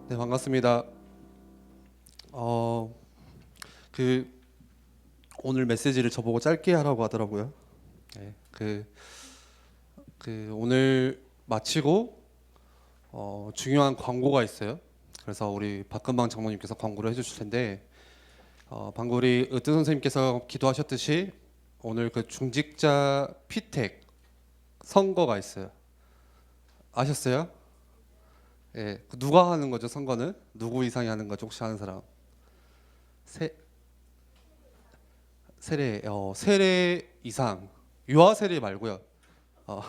네, 반갑습니다. 그 오늘 메시지를 저보고 짧게 하라고 하더라고요. 네, 오늘 마치고 중요한 광고가 있어요. 그래서 우리 박근방 장로님께서 광고를 해주실 텐데, 방금 우리 으뜸 선생님께서 기도하셨듯이 오늘 그 중직자 피택 선거가 있어요. 아셨어요? 예, 그 누가 하는 거죠? 선거는 누구 이상이 하는 거죠? 혹시 아는 사람? 세, 세례 이상, 유아 세례 말고요. 어,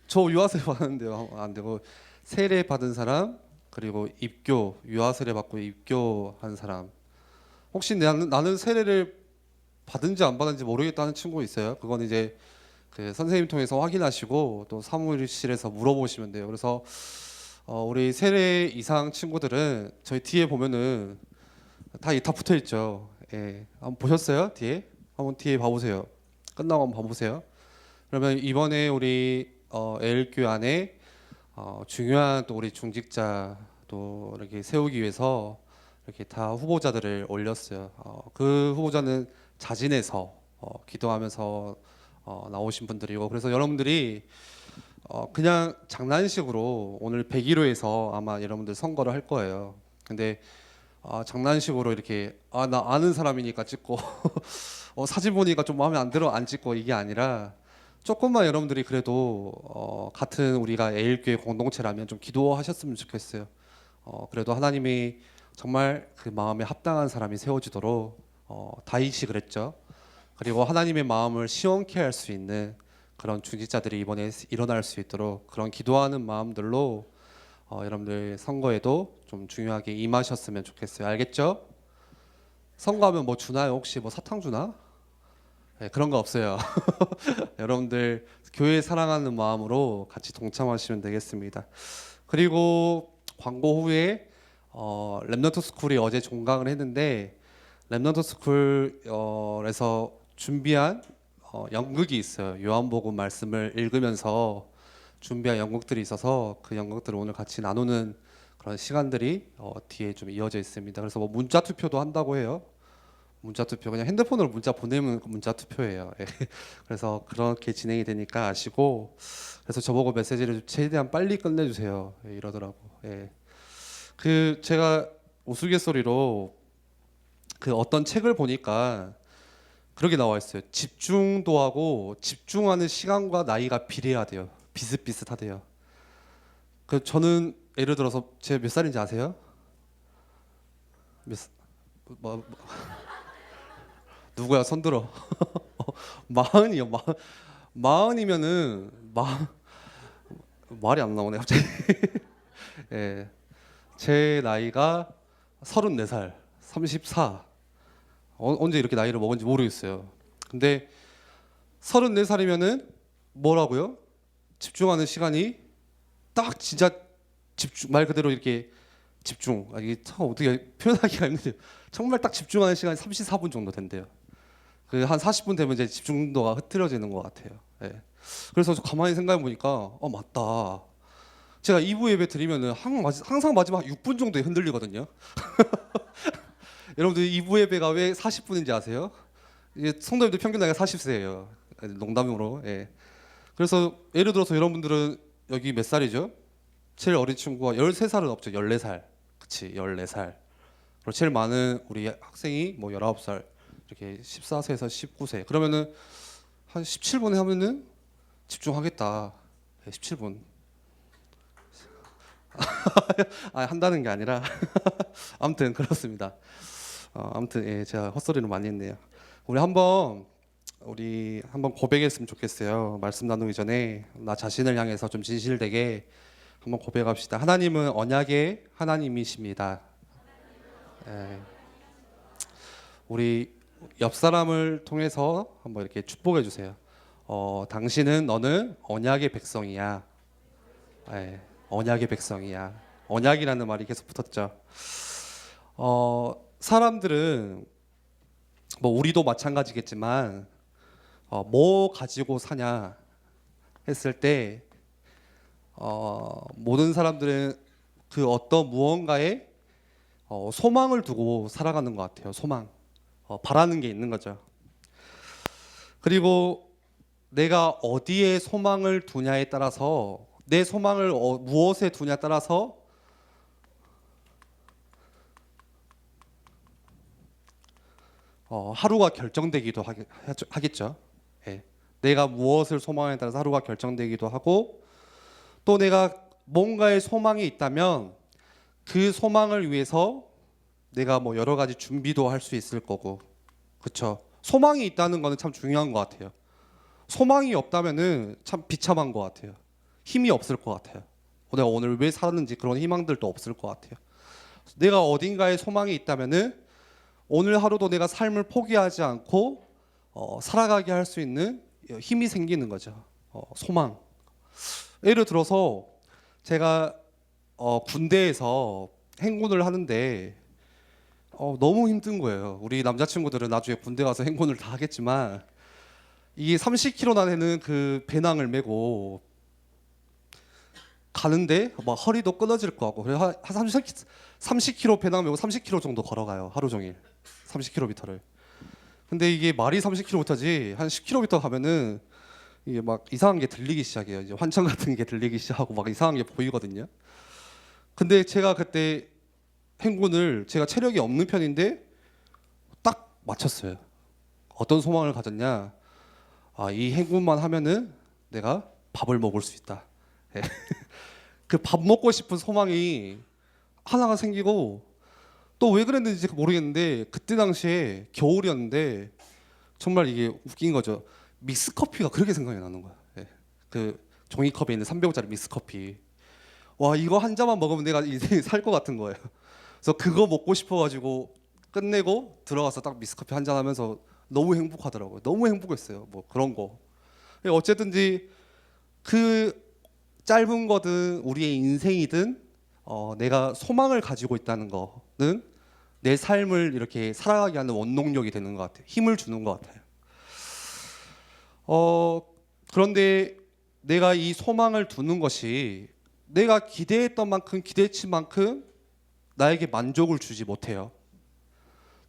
저 유아 세례 받았는데요. 안 되고 세례 받은 사람, 그리고 입교, 유아 세례 받고 입교한 사람. 혹시 나는 세례를 받은지 안 받은지 모르겠다는 친구 있어요? 그건 이제 그 선생님 통해서 확인하시고 또 사무실에서 물어보시면 돼요. 그래서 우리 세례 이상 친구들은 저희 뒤에 보면은 다 붙어 있죠. 예, 한번 보셨어요? 뒤에? 한번 뒤에 봐보세요. 끝나고 한번 봐보세요. 그러면 이번에 우리 애일교회 안에 중요한 또 우리 중직자 또 이렇게 세우기 위해서 이렇게 다 후보자들을 올렸어요. 그 후보자는 자진해서 기도하면서 나오신 분들이고, 그래서 여러분들이 그냥 장난식으로 오늘 101호에서 아마 여러분들 선거를 할 거예요. 근데 장난식으로 이렇게 나 아는 사람이니까 찍고 사진 보니까 좀 마음에 안 들어 안 찍고 이게 아니라 조금만 여러분들이 그래도 같은 우리가 애일교회 공동체라면 좀 기도하셨으면 좋겠어요. 그래도 하나님이 정말 그 마음에 합당한 사람이 세워지도록 다윗이 그랬죠. 그리고 하나님의 마음을 시원케 할 수 있는 그런 중직자들이 이번에 일어날 수 있도록 그런 기도하는 마음들로 여러분들 선거에도 좀 중요하게 임하셨으면 좋겠어요. 알겠죠? 선거하면 뭐 주나요? 혹시 뭐 사탕 주나? 네, 그런 거 없어요. 여러분들 교회 사랑하는 마음으로 같이 동참하시면 되겠습니다. 그리고 광고 후에 랩넌트 스쿨이 어제 종강을 했는데, 랩넌트 스쿨에서 준비한 연극이 있어요. 요한복음 말씀을 읽으면서 준비한 연극들이 있어서 그 연극들을 오늘 같이 나누는 그런 시간들이 뒤에 좀 이어져 있습니다. 그래서 뭐 문자 투표도 한다고 해요. 문자 투표 그냥 핸드폰으로 문자 보내면 문자 투표예요. 예. 그래서 그렇게 진행이 되니까 아시고, 그래서 저보고 메시지를 최대한 빨리 끝내주세요. 예, 이러더라고. 예. 그 제가 우스갯소리로 그 어떤 책을 보니까 그렇게 나와 있어요. 집중도하고 집중하는 시간과 나이가 비례하대요. 비슷비슷하대요. 그 저는 예를 들어서 제 몇 살인지 아세요? 몇, 뭐, 누구야 손 들어. 마흔이요. 마흔이면은 말이 안 나오네 갑자기. 예, 제 나이가 34살, 34. 언제 이렇게 나이를 먹은지 모르겠어요. 근데 34살이면은 뭐라고요? 집중하는 시간이 딱 진짜 집중, 말 그대로 이렇게 집중. 이게 참 어떻게 표현하기가 힘든데요. 정말 딱 집중하는 시간이 34분 정도 된대요. 그 한 40분 되면 이제 집중도가 흐트러지는 것 같아요. 예. 그래서 저 가만히 생각해 보니까 맞다. 제가 2부 예배 드리면은 항상 마지막 6분 정도에 흔들리거든요. 여러분들 2부 예배가 왜 40분인지 아세요? 이게 성도님들 평균 나이가 40세예요. 농담으로. 예. 그래서 예를 들어서 여러분들은 여기 몇 살이죠? 제일 어린 친구가 13살은 없죠. 14살. 그치, 14살. 그리고 제일 많은 우리 학생이 뭐 19살. 이렇게 14세에서 19세. 그러면은 한 17분에 하면은 집중하겠다. 네, 17분. 한다는 게 아니라 아무튼 그렇습니다. 아무튼 예, 제가 헛소리를 많이 했네요. 우리 한번 고백했으면 좋겠어요. 말씀 나누기 전에 나 자신을 향해서 좀 진실되게 한번 고백합시다. 하나님은 언약의 하나님이십니다. 예, 우리 옆 사람을 통해서 한번 이렇게 축복해 주세요. 당신은 너는 언약의 백성이야. 예, 언약의 백성이야. 언약이라는 말이 계속 붙었죠. 사람들은 뭐 우리도 마찬가지겠지만 뭐 가지고 사냐 했을 때 모든 사람들은 그 어떤 무언가에 소망을 두고 살아가는 것 같아요. 소망, 바라는 게 있는 거죠. 그리고 내가 어디에 소망을 두냐에 따라서 내 소망을 무엇에 두냐에 따라서 하루가 결정되기도 하겠죠. 예. 내가 무엇을 소망하냐에 따라서 하루가 결정되기도 하고 또 내가 뭔가의 소망이 있다면 그 소망을 위해서 내가 뭐 여러 가지 준비도 할 수 있을 거고 그렇죠. 소망이 있다는 거는 참 중요한 것 같아요. 소망이 없다면은 참 비참한 것 같아요. 힘이 없을 것 같아요. 내가 오늘 왜 살았는지 그런 희망들도 없을 것 같아요. 내가 어딘가에 소망이 있다면은 오늘 하루도 내가 삶을 포기하지 않고 살아가게 할 수 있는 힘이 생기는 거죠. 소망. 예를 들어서 제가 군대에서 행군을 하는데 너무 힘든 거예요. 우리 남자친구들은 나중에 군대 가서 행군을 다 하겠지만 이게 30km 나되는 그 배낭을 메고 가는데 막 허리도 끊어질 것 같고 그래서 한 30km 배낭 메고 30km 정도 걸어가요. 하루 종일 30km를. 근데 이게 말이 30km지 한 10km 가면은 이게 막 이상한 게 들리기 시작해요. 이제 환청 같은 게 들리기 시작하고 막 이상한 게 보이거든요. 근데 제가 그때 행군을 제가 체력이 없는 편인데 딱 맞췄어요. 어떤 소망을 가졌냐? 이 행군만 하면은 내가 밥을 먹을 수 있다. 예. 그 밥 먹고 싶은 소망이 하나가 생기고 또 왜 그랬는지 모르겠는데 그때 당시에 겨울이었는데 정말 이게 웃긴 거죠. 믹스 커피가 그렇게 생각이 나는 거야. 예. 그 종이컵에 있는 300원짜리 믹스 커피. 와 이거 한 잔만 먹으면 내가 인생이 살 것 같은 거예요. 그래서 그거 먹고 싶어가지고 끝내고 들어가서 딱 믹스 커피 한 잔 하면서 너무 행복하더라고요. 너무 행복했어요. 뭐 그런 거. 어쨌든지 그 짧은 거든 우리의 인생이든 내가 소망을 가지고 있다는 거는 내 삶을 이렇게 살아가게 하는 원동력이 되는 것 같아요. 힘을 주는 것 같아요. 그런데 내가 이 소망을 두는 것이 내가 기대했던 만큼 기대치 만큼 나에게 만족을 주지 못해요.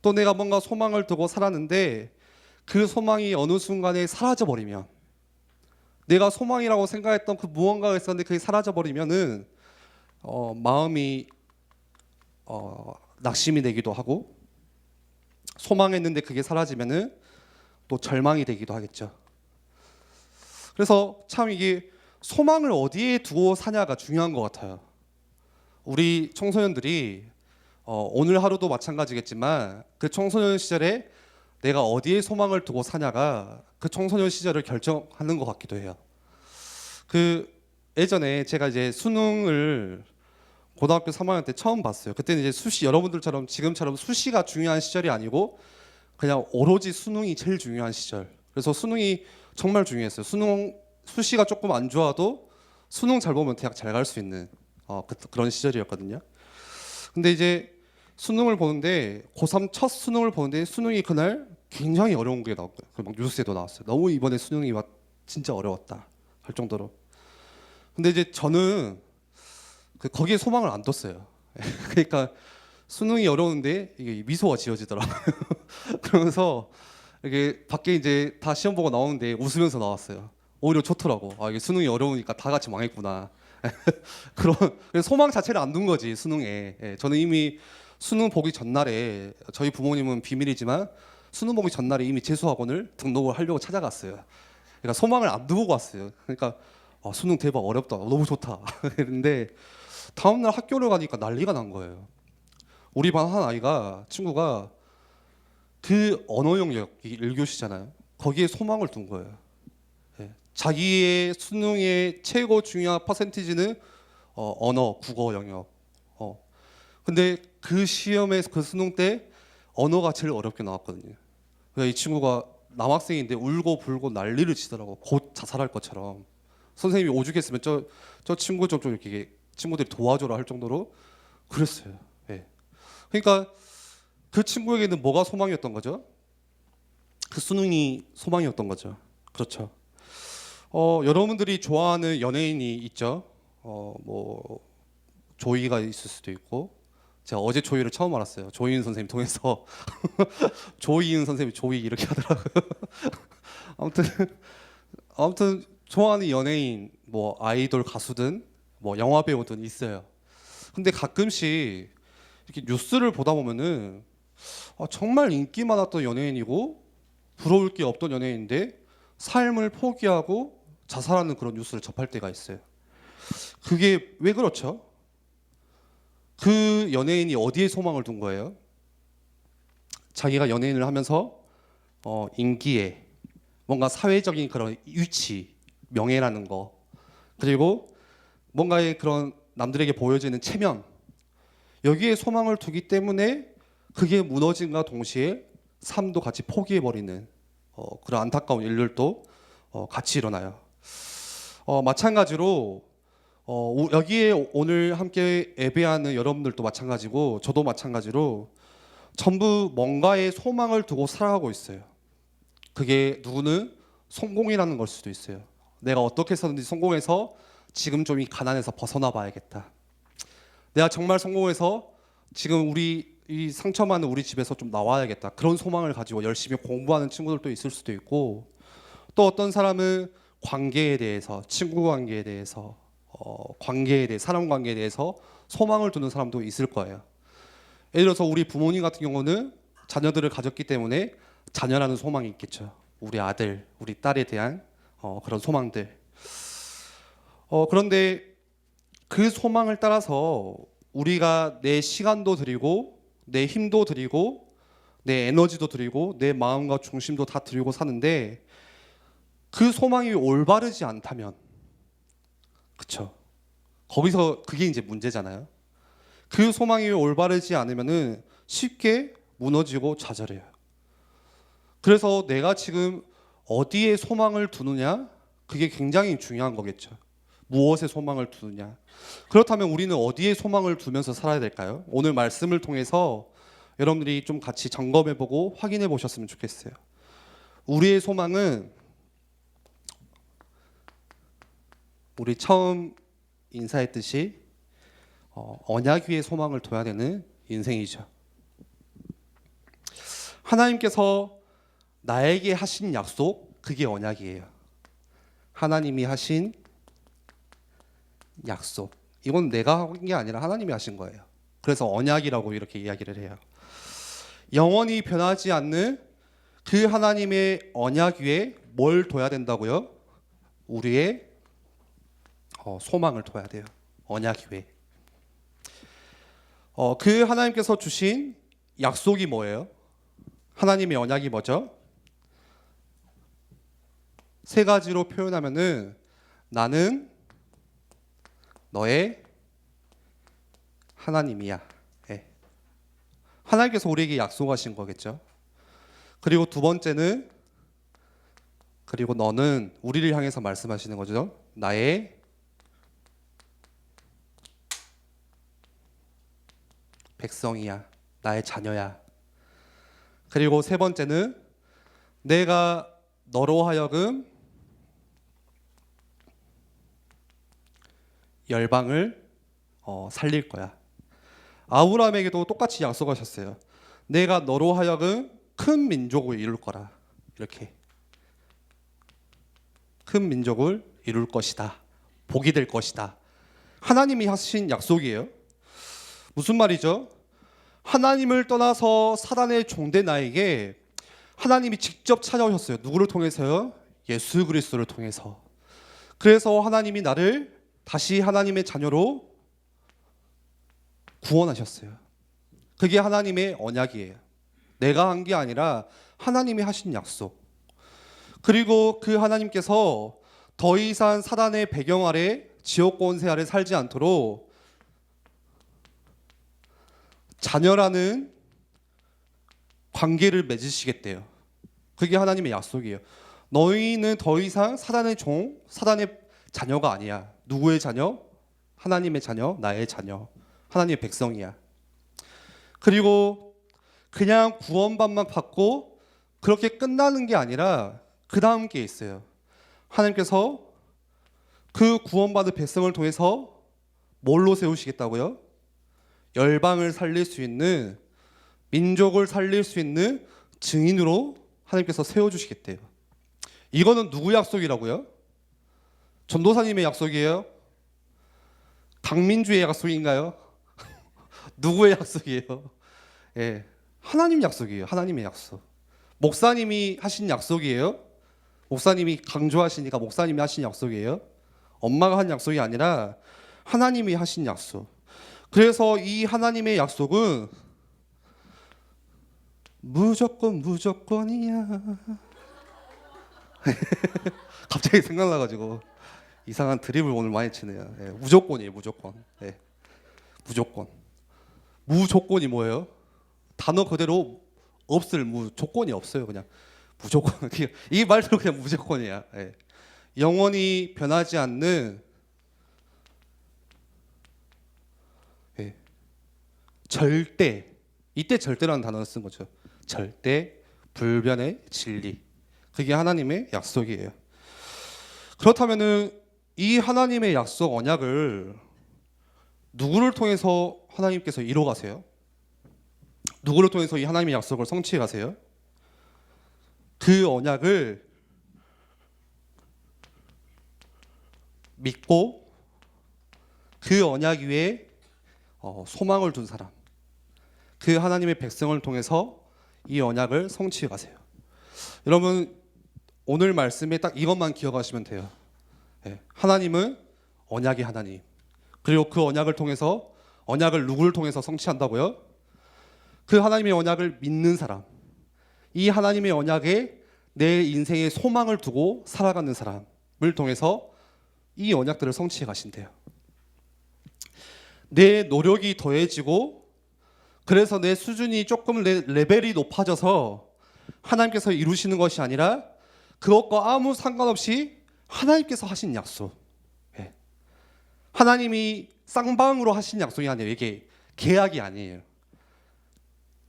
또 내가 뭔가 소망을 두고 살았는데 그 소망이 어느 순간에 사라져 버리면 내가 소망이라고 생각했던 그 무언가가 있었는데 그게 사라져 버리면은 마음이 낙심이 되기도 하고 소망했는데 그게 사라지면은 또 절망이 되기도 하겠죠. 그래서 참 이게 소망을 어디에 두고 사냐가 중요한 것 같아요. 우리 청소년들이 오늘 하루도 마찬가지겠지만 그 청소년 시절에 내가 어디에 소망을 두고 사냐가 그 청소년 시절을 결정하는 것 같기도 해요. 그 예전에 제가 이제 수능을 고등학교 3학년 때 처음 봤어요. 그때는 이제 수시 여러분들처럼 지금처럼 수시가 중요한 시절이 아니고 그냥 오로지 수능이 제일 중요한 시절. 그래서 수능이 정말 중요했어요. 수시가 조금 안 좋아도 수능 잘 보면 대학 잘 갈 수 있는 그런 시절이었거든요. 근데 이제 수능을 보는데 고3 첫 수능을 보는데 수능이 그날 굉장히 어려운 게 나왔고요. 막 뉴스에도 나왔어요. 너무 이번에 수능이 막 진짜 어려웠다 할 정도로. 근데 이제 저는 거기에 소망을 안 뒀어요. 그러니까 수능이 어려운데 이게 미소가 지어지더라고요. 그러면서 이게 밖에 이제 다 시험 보고 나오는데 웃으면서 나왔어요. 오히려 좋더라고. 이게 수능이 어려우니까 다 같이 망했구나. 그런 소망 자체를 안 둔 거지 수능에. 저는 이미 수능 보기 전날에 저희 부모님은 비밀이지만 수능 보기 전날에 이미 재수학원을 등록을 하려고 찾아갔어요. 그러니까 소망을 안 두고 갔어요. 그러니까 수능 대박 어렵다. 너무 좋다. 그런데 다음날 학교를 가니까 난리가 난 거예요. 우리 반 한 아이가 친구가 그 언어 영역이 1교시잖아요. 거기에 소망을 둔 거예요. 자기의 수능의 최고 중요한 퍼센티지는 언어, 국어 영역. 근데 그 시험에서 그 수능 때 언어가 제일 어렵게 나왔거든요. 그래서 이 친구가 남학생인데 울고 불고 난리를 치더라고. 곧 자살할 것처럼. 선생님이 오죽했으면 저 친구 좀 이렇게 친구들이 도와줘라 할 정도로 그랬어요. 예. 그러니까 그 친구에게는 뭐가 소망이었던 거죠? 그 수능이 소망이었던 거죠. 그렇죠. 여러분들이 좋아하는 연예인이 있죠. 뭐 조이가 있을 수도 있고, 제가 어제 조이를 처음 알았어요. 조이은 선생님 통해서 조이은 선생님이 조이 이렇게 하더라고요. 아무튼 아무튼 좋아하는 연예인, 뭐 아이돌 가수든 뭐 영화 배우든 있어요. 근데 가끔씩 이렇게 뉴스를 보다 보면은 정말 인기 많았던 연예인이고 부러울 게 없던 연예인인데 삶을 포기하고 자살하는 그런 뉴스를 접할 때가 있어요. 그게 왜 그렇죠? 그 연예인이 어디에 소망을 둔 거예요? 자기가 연예인을 하면서 인기에 뭔가 사회적인 그런 위치, 명예라는 거, 그리고 뭔가의 그런 남들에게 보여지는 체면, 여기에 소망을 두기 때문에 그게 무너짐과 동시에 삶도 같이 포기해버리는 그런 안타까운 일들도 같이 일어나요. 마찬가지로 여기에 오늘 함께 예배하는 여러분들도 마찬가지고 저도 마찬가지로 전부 뭔가에 소망을 두고 살아가고 있어요. 그게 누구는 성공이라는 걸 수도 있어요. 내가 어떻게 해서든지 성공해서 지금 좀 이 가난에서 벗어나 봐야겠다. 내가 정말 성공해서 지금 이 상처 많은 우리 집에서 좀 나와야겠다. 그런 소망을 가지고 열심히 공부하는 친구들도 있을 수도 있고, 또 어떤 사람은 관계에 대해서, 친구 관계에 대해서, 사람 관계에 대해서 소망을 두는 사람도 있을 거예요. 예를 들어서 우리 부모님 같은 경우는 자녀들을 가졌기 때문에 자녀라는 소망이 있겠죠. 우리 아들, 우리 딸에 대한 그런 소망들. 그런데 그 소망을 따라서 우리가 내 시간도 드리고 내 힘도 드리고 내 에너지도 드리고 내 마음과 중심도 다 드리고 사는데 그 소망이 올바르지 않다면, 그쵸? 거기서 그게 이제 문제잖아요. 그 소망이 올바르지 않으면은 쉽게 무너지고 좌절해요. 그래서 내가 지금 어디에 소망을 두느냐, 그게 굉장히 중요한 거겠죠. 무엇에 소망을 두느냐. 그렇다면 우리는 어디에 소망을 두면서 살아야 될까요? 오늘 말씀을 통해서 여러분들이 좀 같이 점검해보고 확인해 보셨으면 좋겠어요. 우리의 소망은 우리 처음 인사했듯이 언약 위에 소망을 둬야 되는 인생이죠. 하나님께서 나에게 하신 약속, 그게 언약이에요. 하나님이 하신 약속, 이건 내가 한 게 아니라 하나님이 하신 거예요. 그래서 언약이라고 이렇게 이야기를 해요. 영원히 변하지 않는 그 하나님의 언약 위에 뭘 둬야 된다고요? 우리의 소망을 둬야 돼요. 언약 위에. 그 하나님께서 주신 약속이 뭐예요? 하나님의 언약이 뭐죠? 세 가지로 표현하면은 나는 너의 하나님이야. 네. 하나님께서 우리에게 약속하신 거겠죠. 그리고 두 번째는 그리고 너는 우리를 향해서 말씀하시는 거죠. 나의 백성이야. 나의 자녀야. 그리고 세 번째는 내가 너로 하여금 열방을 살릴 거야. 아브라함에게도 똑같이 약속하셨어요. 내가 너로 하여금 큰 민족을 이룰 거라. 이렇게 큰 민족을 이룰 것이다. 복이 될 것이다. 하나님이 하신 약속이에요. 무슨 말이죠? 하나님을 떠나서 사단의 종된 나에게 하나님이 직접 찾아오셨어요. 누구를 통해서요? 예수 그리스도를 통해서. 그래서 하나님이 나를 다시 하나님의 자녀로 구원하셨어요. 그게 하나님의 언약이에요. 내가 한 게 아니라 하나님이 하신 약속. 그리고 그 하나님께서 더 이상 사단의 배경 아래, 지옥 권세 아래 살지 않도록 자녀라는 관계를 맺으시겠대요. 그게 하나님의 약속이에요. 너희는 더 이상 사단의 종, 사단의 자녀가 아니야. 누구의 자녀? 하나님의 자녀, 나의 자녀, 하나님의 백성이야. 그리고 그냥 구원받만 받고 그렇게 끝나는 게 아니라 그 다음 게 있어요. 하나님께서 그 구원받은 백성을 통해서 뭘로 세우시겠다고요? 열방을 살릴 수 있는, 민족을 살릴 수 있는 증인으로 하나님께서 세워주시겠대요. 이거는 누구 약속이라고요? 전도사님의 약속이에요? 강민주의 약속인가요? 누구의 약속이에요? 예, 하나님 약속이에요. 하나님의 약속. 목사님이 하신 약속이에요? 목사님이 강조하시니까 목사님이 하신 약속이에요? 엄마가 한 약속이 아니라 하나님이 하신 약속. 그래서 이 하나님의 약속은 무조건이야. 갑자기 생각나가지고 이상한 드립을 오늘 많이 치네요. 예, 무조건이에요, 무조건. 예, 무조건. 무조건이 뭐예요? 단어 그대로 없을 조건이 없어요. 그냥 무조건. 이 말대로 그냥 무조건이야. 예. 영원히 변하지 않는, 예, 절대. 이때 절대라는 단어를 쓴 거죠. 절대 불변의 진리. 그게 하나님의 약속이에요. 그렇다면은 이 하나님의 약속 언약을 누구를 통해서 하나님께서 이뤄 가세요? 누구를 통해서 이 하나님의 약속을 성취해 가세요? 그 언약을 믿고 그 언약 위에 소망을 둔 사람, 그 하나님의 백성을 통해서 이 언약을 성취해 가세요. 여러분, 오늘 말씀에 딱 이것만 기억하시면 돼요. 예, 하나님은 언약의 하나님. 그리고 그 언약을 통해서, 언약을 누구를 통해서 성취한다고요? 그 하나님의 언약을 믿는 사람, 이 하나님의 언약에 내 인생의 소망을 두고 살아가는 사람을 통해서 이 언약들을 성취해 가신대요. 내 노력이 더해지고, 그래서 내 수준이 조금, 내 레벨이 높아져서 하나님께서 이루시는 것이 아니라 그것과 아무 상관없이 하나님께서 하신 약속. 예. 하나님이 쌍방으로 하신 약속이 아니에요. 이게 계약이 아니에요.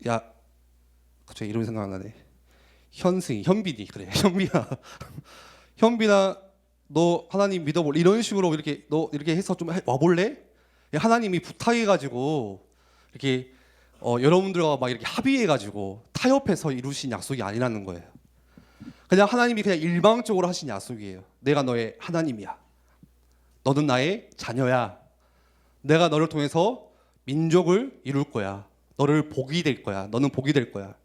야, 갑자기 이름이 생각나네. 현빈이, 그래. 현빈아, 현빈아, 너 하나님 믿어볼래? 이런 식으로 이렇게 너 이렇게 해서 좀 와볼래? 하나님이 부탁해가지고 이렇게 여러분들과 막 이렇게 합의해가지고 타협해서 이루신 약속이 아니라는 거예요. 그냥 하나님이 그냥 일방적으로 하신 약속이에요. 내가 너의 하나님이야. 너는 나의 자녀야. 내가 너를 통해서 민족을 이룰 거야. 너를 복이 될 거야. 너는 복이 될 거야.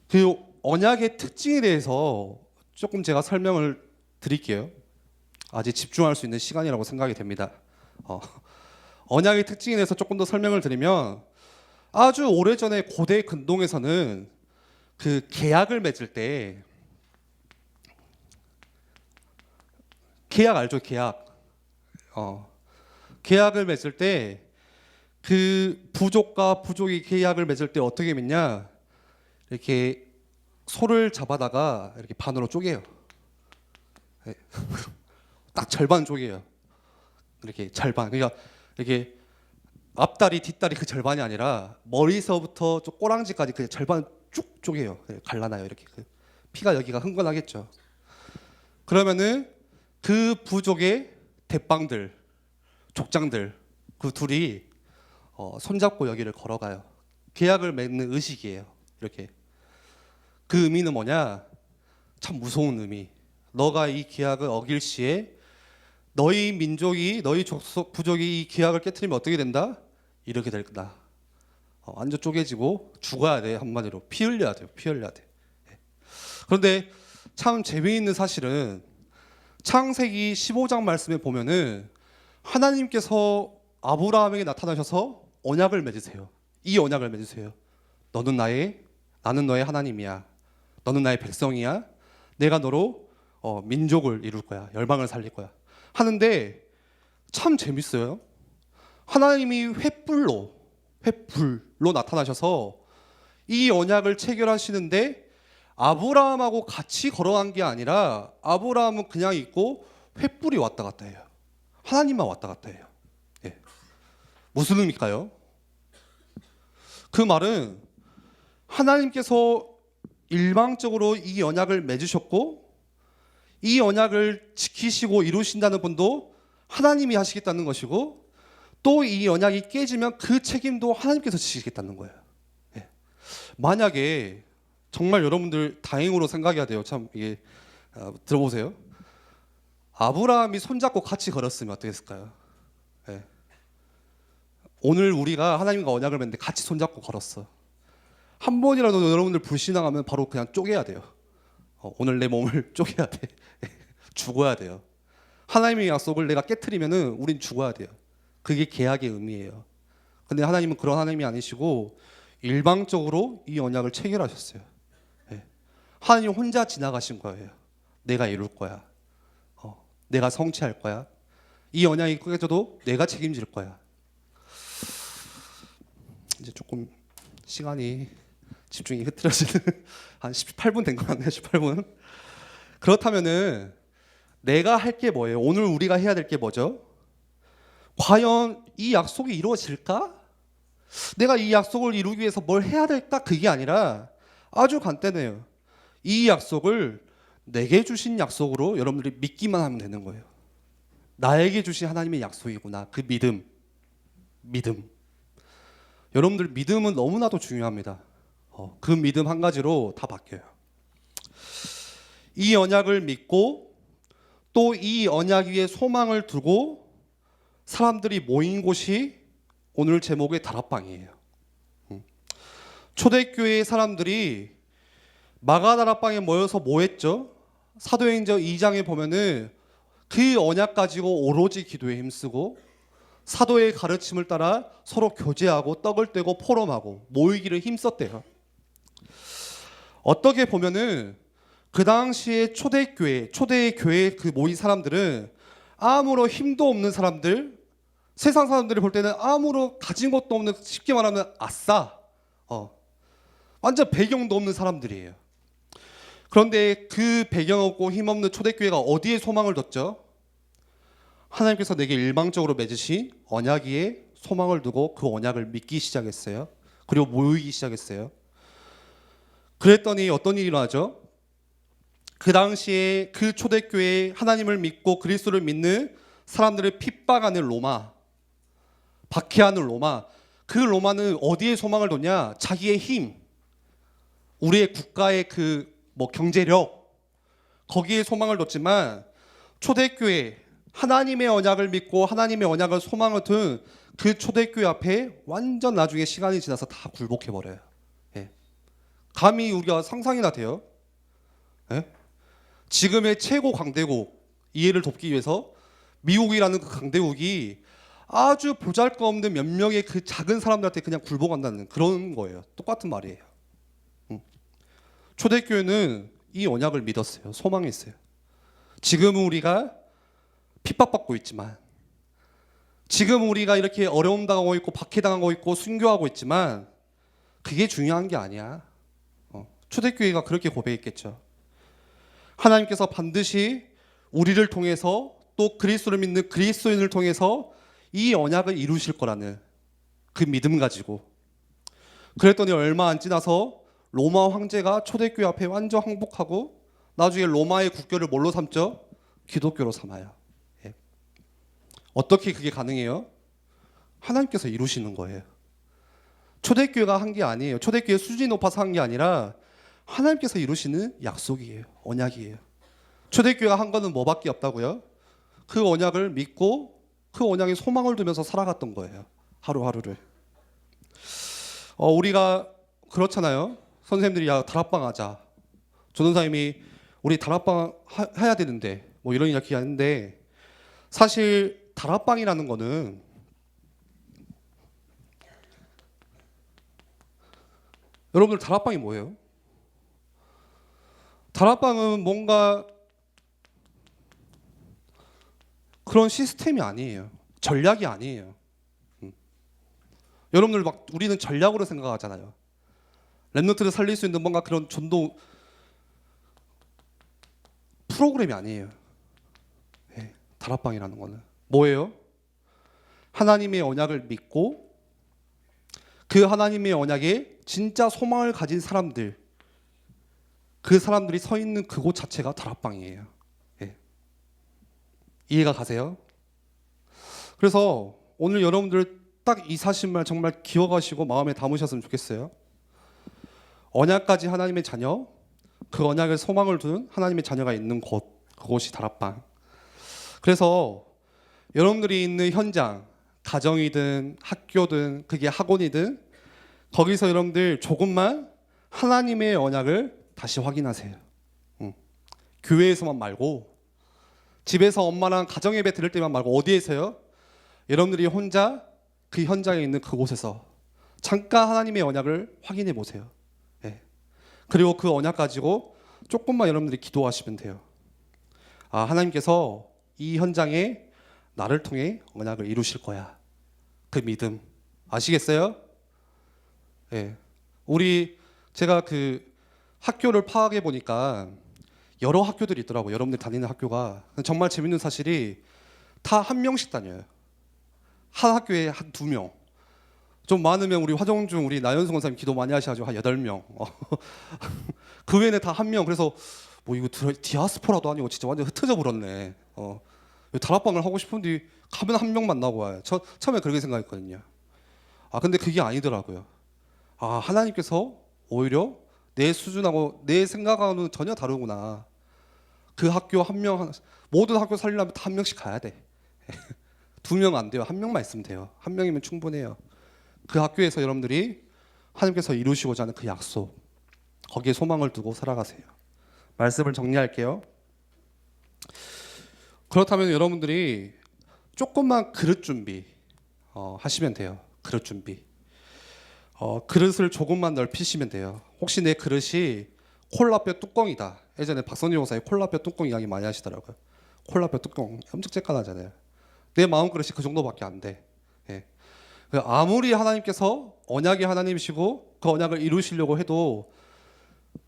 그 언약의 특징에 대해서 조금 제가 설명을 드릴게요. 아직 집중할 수 있는 시간이라고 생각이 됩니다. 언약의 특징에 대해서 조금 더 설명을 드리면, 아주 오래전에 고대 근동에서는 그 계약을 맺을 때, 계약 알죠? 계약. 계약을 맺을 때 그 부족과 부족이 계약을 맺을 때 어떻게 맺냐? 이렇게 소를 잡아다가 이렇게 반으로 쪼개요. 딱 절반 쪼개요. 이렇게 절반. 그러니까 이렇게 앞다리 뒷다리 그 절반이 아니라 머리서부터 꼬랑지까지 그 절반 쭉 쪼개요. 갈라놔요. 이렇게 피가 여기가 흥건하겠죠. 그러면은 그 부족의 대빵들, 족장들, 그 둘이 손잡고 여기를 걸어가요. 계약을 맺는 의식이에요. 이렇게. 그 의미는 뭐냐? 참 무서운 의미. 너가 이 계약을 어길 시에 너희 민족이, 너희 부족이 이 계약을 깨트리면 어떻게 된다? 이렇게 될 거다. 완전 쪼개지고 죽어야 돼. 한마디로 피 흘려야 돼요. 피 흘려야 돼. 그런데 참 재미있는 사실은 창세기 15장 말씀에 보면은 하나님께서 아브라함에게 나타나셔서 언약을 맺으세요. 이 언약을 맺으세요. 나는 너의 하나님이야. 너는 나의 백성이야. 내가 너로 민족을 이룰 거야. 열방을 살릴 거야. 하는데 참 재밌어요. 하나님이 횃불로 나타나셔서 이 언약을 체결하시는데 아브라함하고 같이 걸어간 게 아니라 아브라함은 그냥 있고 횃불이 왔다 갔다 해요. 하나님만 왔다 갔다 해요. 예. 무슨 의미일까요? 그 말은 하나님께서 일방적으로 이 언약을 맺으셨고 이 언약을 지키시고 이루신다는 분도 하나님이 하시겠다는 것이고, 또 이 언약이 깨지면 그 책임도 하나님께서 지시겠다는 거예요. 예. 만약에 정말 여러분들 다행으로 생각해야 돼요. 참 이게 들어보세요. 아브라함이 손잡고 같이 걸었으면 어떻게 했을까요? 예. 오늘 우리가 하나님과 언약을 맺는데 같이 손잡고 걸었어. 한 번이라도 여러분들 불신앙하면 바로 그냥 쪼개야 돼요. 오늘 내 몸을 쪼개야 돼. 죽어야 돼요. 하나님의 약속을 내가 깨트리면은 우린 죽어야 돼요. 그게 계약의 의미예요. 근데 하나님은 그런 하나님이 아니시고 일방적으로 이 언약을 체결하셨어요. 예. 하나님 혼자 지나가신 거예요. 내가 이룰 거야. 내가 성취할 거야. 이 언약이 깨져도 내가 책임질 거야. 이제 조금 시간이 집중이 흐트러지는 한 18분 된 것 같네요. 18분. 그렇다면은 내가 할 게 뭐예요? 오늘 우리가 해야 될 게 뭐죠? 과연 이 약속이 이루어질까? 내가 이 약속을 이루기 위해서 뭘 해야 될까? 그게 아니라 아주 간단해요. 이 약속을 내게 주신 약속으로 여러분들이 믿기만 하면 되는 거예요. 나에게 주신 하나님의 약속이구나. 그 믿음. 여러분들 믿음은 너무나도 중요합니다. 그 믿음 한 가지로 다 바뀌어요. 이 언약을 믿고 또 이 언약 위에 소망을 두고 사람들이 모인 곳이 오늘 제목의 다락방이에요. 초대교회의 사람들이 마가다락방에 모여서 뭐 했죠? 사도행전 2장에 보면은 그 언약 가지고 오로지 기도에 힘쓰고 사도의 가르침을 따라 서로 교제하고 떡을 떼고 포럼하고 모이기를 힘썼대요. 어떻게 보면은 그 당시에 초대의 교회에 그 모인 사람들은 아무런 힘도 없는 사람들, 세상 사람들이 볼 때는 아무런 가진 것도 없는, 쉽게 말하면 아싸, 완전 배경도 없는 사람들이에요. 그런데 그 배경 없고 힘없는 초대교회가 어디에 소망을 뒀죠? 하나님께서 내게 일방적으로 맺으신 언약 위에 소망을 두고 그 언약을 믿기 시작했어요. 그리고 모이기 시작했어요. 그랬더니 어떤 일이 일어나죠? 그 당시에 그 초대교회에 하나님을 믿고 그리스도를 믿는 사람들을 핍박하는 로마, 박해하는 로마, 그 로마는 어디에 소망을 뒀냐? 자기의 힘, 우리의 국가의 경제력, 거기에 소망을 뒀지만 초대교회, 하나님의 언약을 믿고 하나님의 언약을 소망을 둔 그 초대교회 앞에 완전 나중에 시간이 지나서 다 굴복해버려요. 예. 감히 우리가 상상이나 돼요? 예? 지금의 최고 강대국 이해를 돕기 위해서 미국이라는 그 강대국이 아주 보잘것없는 몇 명의 그 작은 사람들한테 그냥 굴복한다는 그런 거예요. 똑같은 말이에요. 초대교회는 이 언약을 믿었어요. 소망했어요. 지금은 우리가 핍박받고 있지만, 지금 우리가 이렇게 어려움 당하고 있고 박해당하고 있고 순교하고 있지만 그게 중요한 게 아니야. 초대교회가 그렇게 고백했겠죠. 하나님께서 반드시 우리를 통해서 또 그리스도를 믿는 그리스도인을 통해서 이 언약을 이루실 거라는 그 믿음 가지고, 그랬더니 얼마 안 지나서 로마 황제가 초대교회 앞에 완전 항복하고 나중에 로마의 국교를 뭘로 삼죠? 기독교로 삼아요. 예. 어떻게 그게 가능해요? 하나님께서 이루시는 거예요. 초대교회가 한 게 아니에요. 초대교회 수준이 높아서 한 게 아니라 하나님께서 이루시는 약속이에요. 언약이에요. 초대교회가 한 거는 뭐밖에 없다고요? 그 언약을 믿고 그 언약에 소망을 두면서 살아갔던 거예요. 하루하루를. 우리가 그렇잖아요. 선생님들이 야 다락방 하자. 전도사님이 우리 다락방 해야 되는데 뭐 이런 이야기 하는데, 사실 다락방이라는 거는 여러분들 다락방이 뭐예요? 다락방은 뭔가 그런 시스템이 아니에요. 전략이 아니에요. 여러분들 우리는 전략으로 생각하잖아요. 랩노트를 살릴 수 있는 뭔가 그런 전도 프로그램이 아니에요. 네, 다락방이라는 거는 뭐예요? 하나님의 언약을 믿고 그 하나님의 언약에 진짜 소망을 가진 사람들, 그 사람들이 서 있는 그곳 자체가 다락방이에요. 예. 이해가 가세요? 그래서 오늘 여러분들 딱 이 사실만 정말 기억하시고 마음에 담으셨으면 좋겠어요. 언약까지 하나님의 자녀, 그 언약에 소망을 두는 하나님의 자녀가 있는 곳, 그곳이 다락방. 그래서 여러분들이 있는 현장, 가정이든 학교든 그게 학원이든 거기서 여러분들 조금만 하나님의 언약을 다시 확인하세요. 교회에서만 말고, 집에서 엄마랑 가정예배 드릴 때만 말고, 어디에서요? 여러분들이 혼자 그 현장에 있는 그곳에서 잠깐 하나님의 언약을 확인해 보세요. 예. 그리고 그 언약 가지고 조금만 여러분들이 기도하시면 돼요. 아, 하나님께서 이 현장에 나를 통해 언약을 이루실 거야. 그 믿음 아시겠어요? 예. 제가 그 학교를 파악해 보니까 여러 학교들이 있더라고요. 여러분들 다니는 학교가 정말 재밌는 사실이 다 한 명씩 다녀요. 한 학교에 한 2명. 좀 많으면 우리 화정중 우리 나연승 원사님 기도 많이 하셔가지고 한 8명. 그 외에는 다 1명. 그래서 뭐 이거 디아스포라도 아니고 진짜 완전 흩어져 버렸네. 다락방을 하고 싶은데 가면 1명 만나고 와요. 처음에 그렇게 생각했거든요. 아, 근데 그게 아니더라고요. 아, 하나님께서 오히려 내 수준하고 내 생각하고는 전혀 다르구나. 그 학교 모든 학교 살리려면 다 1명씩 가야 돼. 2명 안 돼요. 1명만 있으면 돼요. 1명이면 충분해요. 그 학교에서 여러분들이 하나님께서 이루시고자 하는 그 약속, 거기에 소망을 두고 살아가세요. 말씀을 정리할게요. 그렇다면 여러분들이 조금만 그릇 준비 하시면 돼요. 그릇 준비. 그릇을 조금만 넓히시면 돼요. 혹시 내 그릇이 콜라뼈 뚜껑이다. 예전에 박선희 목사님 콜라뼈 뚜껑 이야기 많이 하시더라고요. 콜라뼈 뚜껑 엄청 쬐깐하잖아요. 내 마음 그릇이 그 정도밖에 안 돼. 예. 아무리 하나님께서 언약의 하나님이시고 그 언약을 이루시려고 해도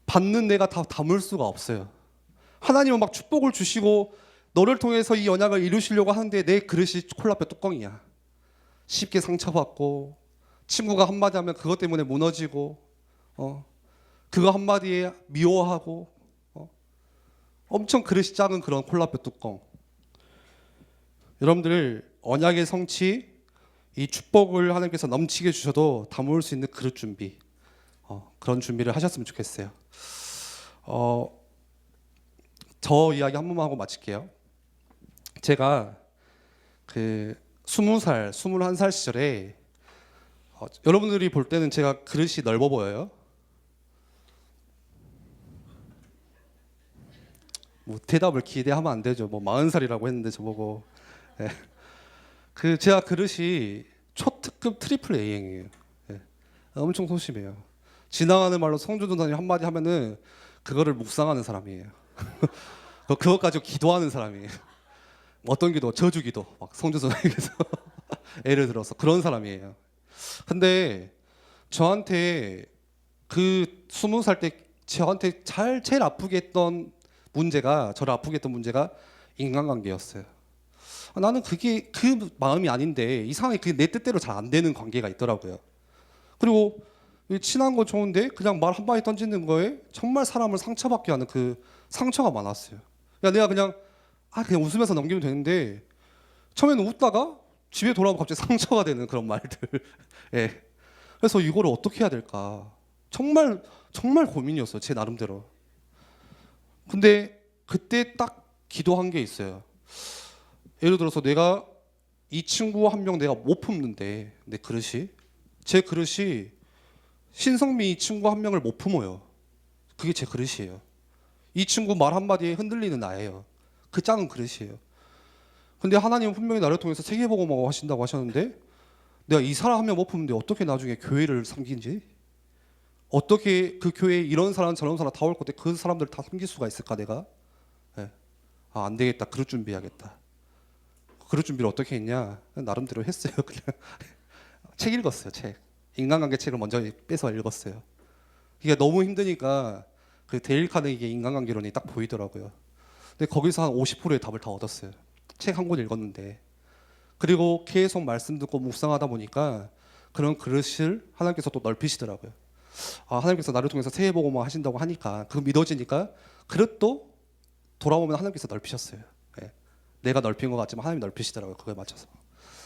받는 내가 다 담을 수가 없어요. 하나님은 막 축복을 주시고 너를 통해서 이 언약을 이루시려고 하는데 내 그릇이 콜라뼈 뚜껑이야. 쉽게 상처받고 친구가 한마디 하면 그것 때문에 무너지고 그거 한마디에 미워하고 엄청 그릇이 작은 그런 콜라뼈 뚜껑. 여러분들 언약의 성취, 이 축복을 하나님께서 넘치게 주셔도 담을 수 있는 그릇 준비, 그런 준비를 하셨으면 좋겠어요. 저 이야기 한 번만 하고 마칠게요. 제가 그 20살, 21살 시절에 여러분들이 볼 때는 제가 그릇이 넓어 보여요. 뭐 대답을 기대하면 안 되죠. 뭐 40살이라고 했는데 저보고. 예. 제가 그릇이 초특급 트리플 A행이에요. 예. 엄청 소심해요. 지나가는 말로 성주도 사님 한마디 하면은 그거를 묵상하는 사람이에요. 그것 가지고 기도하는 사람이에요. 어떤 기도? 저주 기도. 막 성주 선생님께서 예를 들어서 그런 사람이에요. 근데 저한테 그 20살 때 저한테 제일 아프게 했던 문제가, 저를 아프게 했던 문제가 인간관계였어요. 나는 그게 그 마음이 아닌데 이상하게 그게 내 뜻대로 잘 안 되는 관계가 있더라고요. 그리고 친한 거 좋은데 그냥 말 한마디 던지는 거에 정말 사람을 상처받게 하는 그 상처가 많았어요. 야, 내가 그냥 웃으면서 넘기면 되는데 처음에는 웃다가 집에 돌아오면 갑자기 상처가 되는 그런 말들. 예. 그래서 이거를 어떻게 해야 될까? 정말 정말 고민이었어요. 제 나름대로. 근데 그때 딱 기도한 게 있어요. 예를 들어서 내가 이 친구 한 명 내가 못 품는데 제 그릇이 신성미 이 친구 한 명을 못 품어요. 그게 제 그릇이에요. 이 친구 말 한마디에 흔들리는 나예요. 그 작은 그릇이에요. 근데 하나님은 분명히 나를 통해서 세계복음하고 하신다고 하셨는데 내가 이 사람 한 명 못 품는데 어떻게 나중에 교회를 섬기지? 어떻게 그 교회에 이런 사람 저런 사람 다 올 건데 그 사람들 다 섬길 수가 있을까 내가? 네. 안 되겠다. 그릇 준비해야겠다. 그릇 준비를 어떻게 했냐? 나름대로 했어요. 그냥 책 읽었어요. 책. 인간관계 책을 먼저 빼서 읽었어요. 이게 너무 힘드니까 그 데일 카네기의 인간관계론이 딱 보이더라고요. 근데 거기서 한 50%의 답을 다 얻었어요. 책 한 권 읽었는데. 그리고 계속 말씀 듣고 묵상하다 보니까 그런 그릇을 하나님께서 또 넓히시더라고요. 하나님께서 나를 통해서 새해복음을 하신다고 하니까 그거 믿어지니까 그릇도 돌아오면 하나님께서 넓히셨어요. 예. 내가 넓힌 것 같지만 하나님이 넓히시더라고요. 그거에 맞춰서.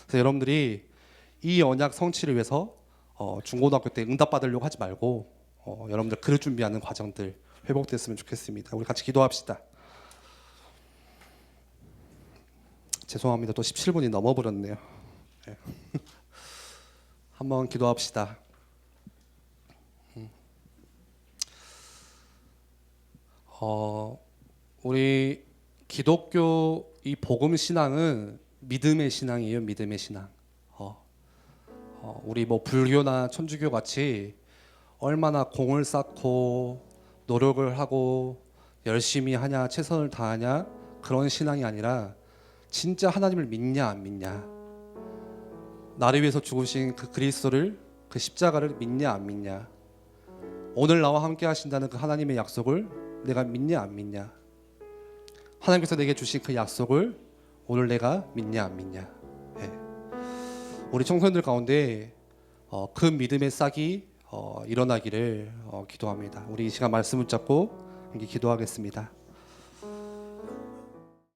그래서 여러분들이 이 언약 성취를 위해서 중고등학교 때 응답 받으려고 하지 말고 여러분들 그릇 준비하는 과정들 회복됐으면 좋겠습니다. 우리 같이 기도합시다. 죄송합니다. 또 17분이 넘어버렸네요. 네. 한번 기도합시다. 우리 기독교 이 복음 신앙은 믿음의 신앙이에요. 믿음의 신앙. 우리 뭐 불교나 천주교 같이 얼마나 공을 쌓고 노력을 하고 열심히 하냐 최선을 다하냐 그런 신앙이 아니라 진짜 하나님을 믿냐 안 믿냐, 나를 위해서 죽으신 그 그리스도를, 그 십자가를 믿냐 안 믿냐, 오늘 나와 함께 하신다는 그 하나님의 약속을 내가 믿냐 안 믿냐, 하나님께서 내게 주신 그 약속을 오늘 내가 믿냐 안 믿냐. 네. 우리 청소년들 가운데 그 믿음의 싹이 일어나기를 기도합니다. 우리 이 시간 말씀 붙잡고 기도하겠습니다.